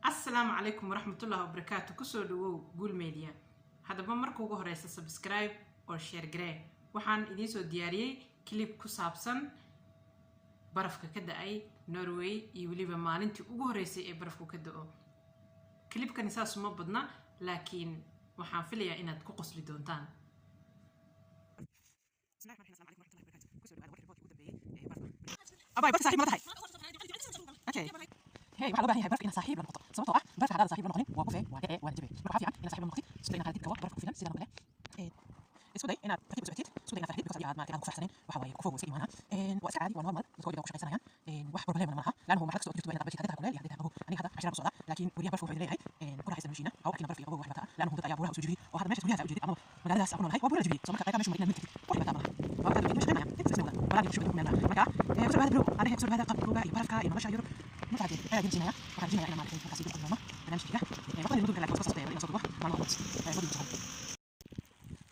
السلام عليكم ورحمة الله وبركاته. كسر دو قول ميديا هذا بمركو جوه رئيس سبسكرايب أو شير جراي وحن إديسو دياري كليب كسابسن برفك كده أي نروي يولي بمالنتي جوه رئيس أي برفكو كده كليب كان يساس ما بدنا لكن وحن فيليا إن تقص لدونتان. أباي بس صاحب مرتاح. أوكي. هي waxaa loo baahan yahay baraf ina saaxiib la noqoto sababtoo ah barafka hadaan saaxiib la noqonin waa kufee waa dhacee waa jabay marka fiican ina saaxiib la noqotid isku day inaad hadid kawa baraf ku filan sidaan kale isku day inaad tartiib u socotid isku day inaad farxid because aad ma ku faraxsanin waxa waaye ku foogaysa imaana waa iska caadi waa normal dadku way ku shaqaysanayaan wax problem ma laha laana marka soo jirto inaad bashii hadda kuleel yahay aniga hadda cashara socda laakiin wariya baraf wuxuu leeyahay ku raaxaysan mashina aw akina baraf iyo wax bata laana hudada ayaa buuraha soo jiray oo hadda meesha guriyaha soo jiray ama magaaladaas aqoon lahayd waa buuraha jiray soo marka qayb meesha marina mid wax bata ma waa hadda meesha shaqeynaya inta soo wada walaal soo meel marka soo hada bro ana soo hada qabruga iyo barafka iyo nolosha yuro متعدين أنا جنسينا وكان جينا أنا مع الكلام كاسيد القدامى برنامج كذا وطني المدن كلا قصص بيرد صوتوا مع الوقت مدن جهل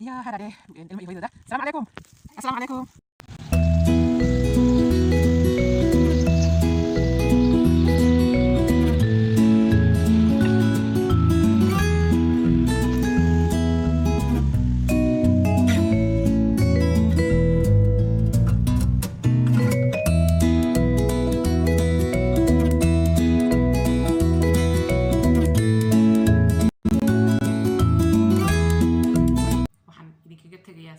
يا هلا الفيديو ده السلام عليكم السلام عليكم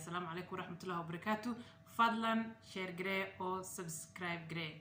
السلام عليكم ورحمة الله وبركاته. فضلا شير جراي أو سبسكرايب جراي.